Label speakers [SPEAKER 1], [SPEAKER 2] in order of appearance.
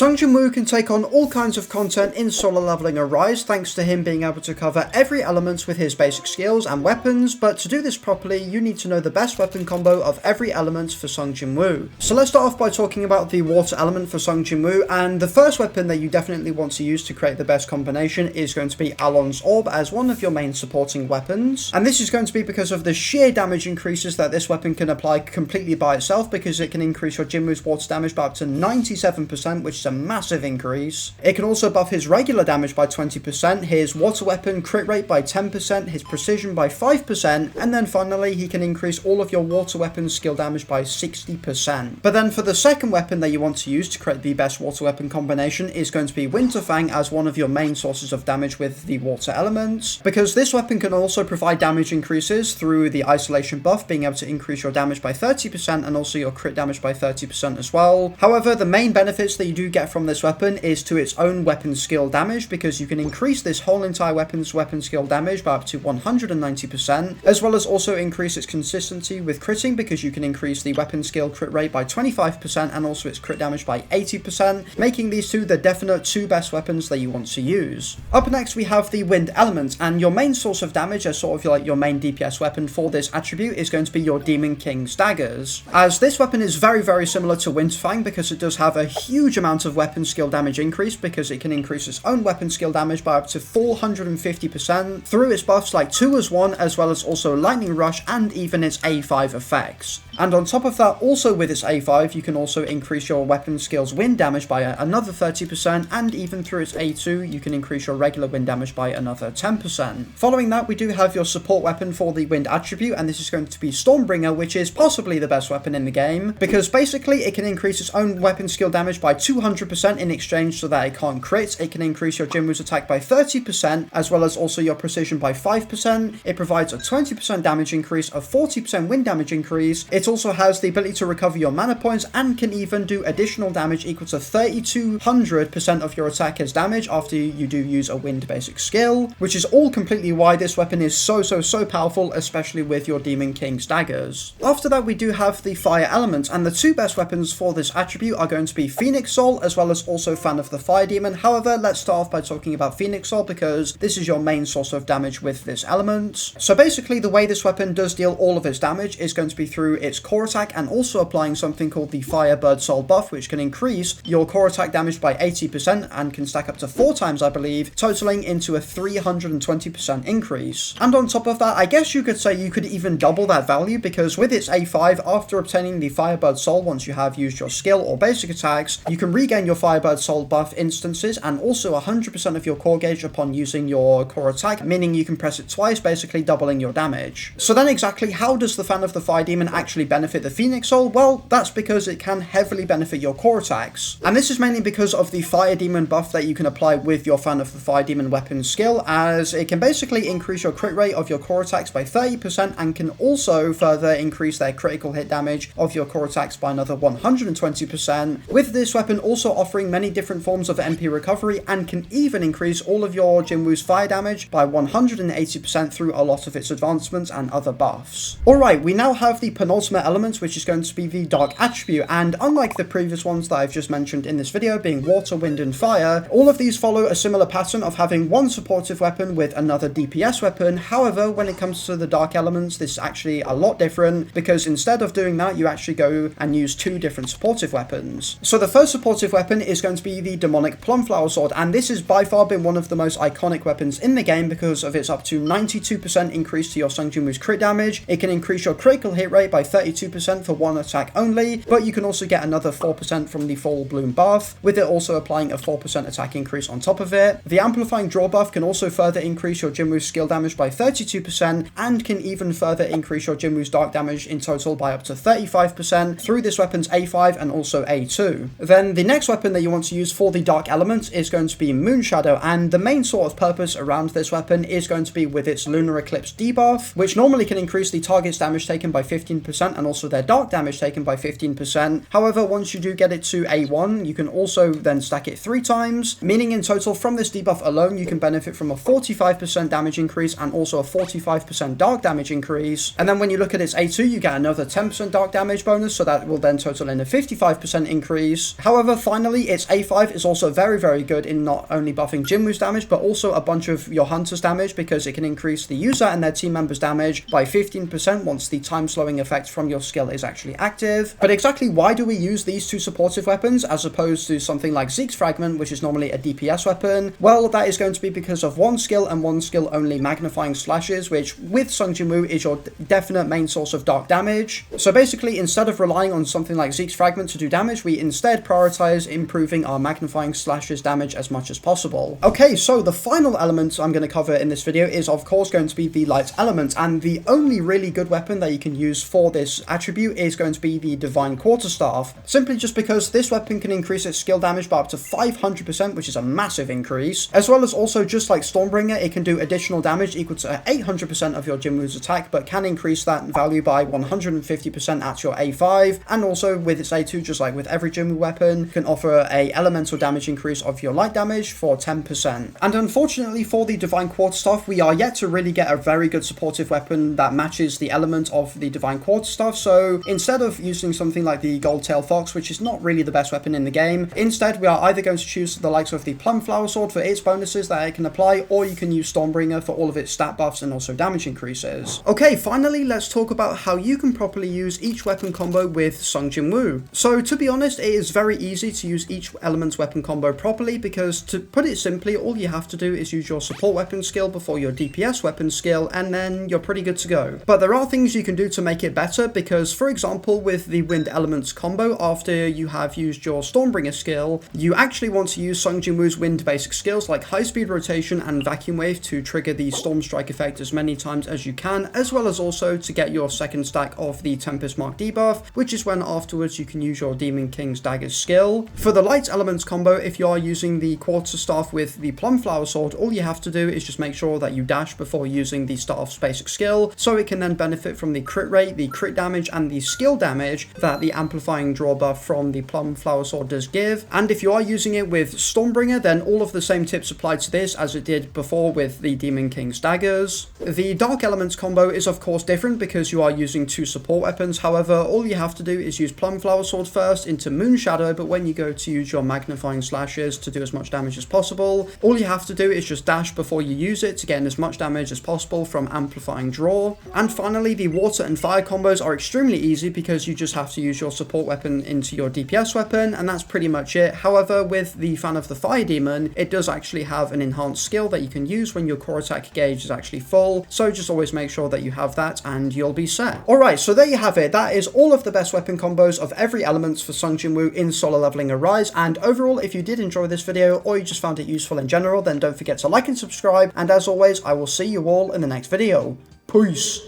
[SPEAKER 1] Sung Jinwoo can take on all kinds of content in solo leveling Arise thanks to him being able to cover every element with his basic skills and weapons, but to do this properly you need to know the best weapon combo of every element for Sung Jinwoo. So let's start off by talking about the water element for Sung Jinwoo, and the first weapon that you definitely want to use to create the best combination is going to be Alon's Orb as one of your main supporting weapons, and this is going to be because of the sheer damage increases that this weapon can apply completely by itself, because it can increase your Jinwoo's water damage by up to 97%, which is a massive increase. It can also buff his regular damage by 20%, his water weapon crit rate by 10%, his precision by 5%, and then finally he can increase all of your water weapon skill damage by 60%. But then for the second weapon that you want to use to create the best water weapon combination is going to be Winterfang as one of your main sources of damage with the water elements, because this weapon can also provide damage increases through the isolation buff, being able to increase your damage by 30% and also your crit damage by 30% as well. However, the main benefits that you do get from this weapon is to its own weapon skill damage, because you can increase this whole entire weapon's weapon skill damage by up to 190%, as well as also increase its consistency with critting, because you can increase the weapon skill crit rate by 25% and also its crit damage by 80%, making these two the definite two best weapons that you want to use. Up next we have the wind element, and your main source of damage as sort of like your main DPS weapon for this attribute is going to be your Demon King's daggers, as this weapon is very similar to Winterfang because it does have a huge amount of weapon skill damage increase, because it can increase its own weapon skill damage by up to 450% through its buffs like 2 as 1, as well as also Lightning Rush and even its A5 effects. And on top of that, also with its A5, you can also increase your weapon skill's wind damage by another 30%, and even through its A2, you can increase your regular wind damage by another 10%. Following that, we do have your support weapon for the wind attribute, and this is going to be Stormbringer, which is possibly the best weapon in the game, because basically it can increase its own weapon skill damage by 200% in exchange so that it can't crit. It can increase your Jinwoo's attack by 30%, as well as also your precision by 5%. It provides a 20% damage increase, a 40% wind damage increase. It also has the ability to recover your mana points and can even do additional damage equal to 3200% of your attack as damage after you do use a wind basic skill, which is all completely why this weapon is so powerful, especially with your Demon King's daggers. After that, we do have the fire element, and the two best weapons for this attribute are going to be Phoenix Soul as well as also Fan of the Fire Demon. However, let's start off by talking about Phoenix Soul because this is your main source of damage with this element. So basically the way this weapon does deal all of its damage is going to be through its core attack and also applying something called the Firebird Soul buff, which can increase your core attack damage by 80% and can stack up to 4 times I believe, totaling into a 320% increase. And on top of that, I guess you could say you could even double that value, because with its A5, after obtaining the Firebird Soul, once you have used your skill or basic attacks, you can regain your Firebird Soul buff instances and also 100% of your core gauge upon using your core attack, meaning you can press it twice, basically doubling your damage. So then exactly how does the Fan of the Fire Demon actually benefit the Phoenix Soul? Well, that's because it can heavily benefit your core attacks. And this is mainly because of the Fire Demon buff that you can apply with your Fan of the Fire Demon weapon skill, as it can basically increase your crit rate of your core attacks by 30% and can also further increase their critical hit damage of your core attacks by another 120%, with this weapon also offering many different forms of MP recovery and can even increase all of your Jinwoo's fire damage by 180% through a lot of its advancements and other buffs. Alright, we now have the penultimate element, which is going to be the Dark attribute, and unlike the previous ones that I've just mentioned in this video, being water, wind and fire, all of these follow a similar pattern of having one supportive weapon with another DPS weapon. However, when it comes to the Dark elements, this is actually a lot different, because instead of doing that, you actually go and use 2 different supportive weapons. So the first supportive weapon is going to be the Demonic Plumflower Sword, and this has by far been one of the most iconic weapons in the game because of its up to 92% increase to your Sung Jinwoo's crit damage. It can increase your critical hit rate by 32% for one attack only, but you can also get another 4% from the Full Bloom buff, with it also applying a 4% attack increase on top of it. The Amplifying Draw buff can also further increase your Jinwoo's skill damage by 32% and can even further increase your Jinwoo's dark damage in total by up to 35% through this weapon's A5 and also A2. Then the next weapon that you want to use for the dark element is going to be Moonshadow, and the main sort of purpose around this weapon is going to be with its Lunar Eclipse debuff, which normally can increase the target's damage taken by 15% and also their dark damage taken by 15%. However, once you do get it to A1, you can also then stack it 3 times, meaning in total from this debuff alone you can benefit from a 45% damage increase and also a 45% dark damage increase. And then when you look at its A2, you get another 10% dark damage bonus, so that will then total in a 55% increase. However, finally, its A5 is also very, very good in not only buffing Jinwoo's damage, but also a bunch of your Hunter's damage, because it can increase the user and their team members' damage by 15% once the time slowing effect from your skill is actually active. But exactly why do we use these two supportive weapons as opposed to something like Zeke's Fragment, which is normally a DPS weapon? Well, that is going to be because of one skill and one skill only magnifying slashes, which with Sung Jinwoo is your definite main source of dark damage. So basically, instead of relying on something like Zeke's Fragment to do damage, we instead prioritize improving our magnifying slashes damage as much as possible. Okay, so the final element I'm going to cover in this video is of course going to be the light element, and the only really good weapon that you can use for this attribute is going to be the Divine Quarterstaff, simply just because this weapon can increase its skill damage by up to 500%, which is a massive increase, as well as also, just like Stormbringer, it can do additional damage equal to 800% of your Jinwoo's attack, but can increase that value by 150% at your A5, and also with its A2, just like with every Jinwoo weapon, can offer a elemental damage increase of your light damage for 10%. And unfortunately for the Divine Quarterstaff, we are yet to really get a very good supportive weapon that matches the element of the Divine Quarterstaff, so instead of using something like the Gold-Tailed Fox, which is not really the best weapon in the game, instead we are either going to choose the likes of the Plumflower Sword for its bonuses that it can apply, or you can use Stormbringer for all of its stat buffs and also damage increases. Okay, finally let's talk about how you can properly use each weapon combo with Sung Jinwoo. So to be honest, it is very easy to use each element's weapon combo properly, because to put it simply, all you have to do is use your support weapon skill before your DPS weapon skill, and then you're pretty good to go. But there are things you can do to make it better, because for example with the wind elements combo, after you have used your Stormbringer skill, you actually want to use Sung Jinwoo's wind basic skills like high speed rotation and vacuum wave to trigger the storm strike effect as many times as you can, as well as also to get your second stack of the Tempest Mark debuff, which is when afterwards you can use your Demon King's Daggers skill. For the light elements combo, if you are using the Quarterstaff with the Plumflower Sword, all you have to do is just make sure that you dash before using the staff's basic skill, so it can then benefit from the crit rate, the crit damage, and the skill damage that the amplifying draw buff from the Plumflower Sword does give. And if you are using it with Stormbringer, then all of the same tips apply to this as it did before with the Demon King's Daggers. The Dark Elements combo is of course different because you are using two support weapons. However, all you have to do is use Plumflower Sword first into Moonshadow, but when you go to use your magnifying slashes to do as much damage as possible, all you have to do is just dash before you use it to gain as much damage as possible from amplifying draw. And finally, the water and fire combos are extremely easy because you just have to use your support weapon into your DPS weapon, and that's pretty much it. However, with the Fan of the Fire Demon, it does actually have an enhanced skill that you can use when your core attack gauge is actually full, so just always make sure that you have that and you'll be set. Alright, so there you have it. That is all of the best weapon combos of every element for Sung Jinwoo in Solo Leveling Arise, and overall, if you did enjoy this video or you just found it useful in general, then don't forget to like and subscribe, and as always, I will see you all in the next video. Peace!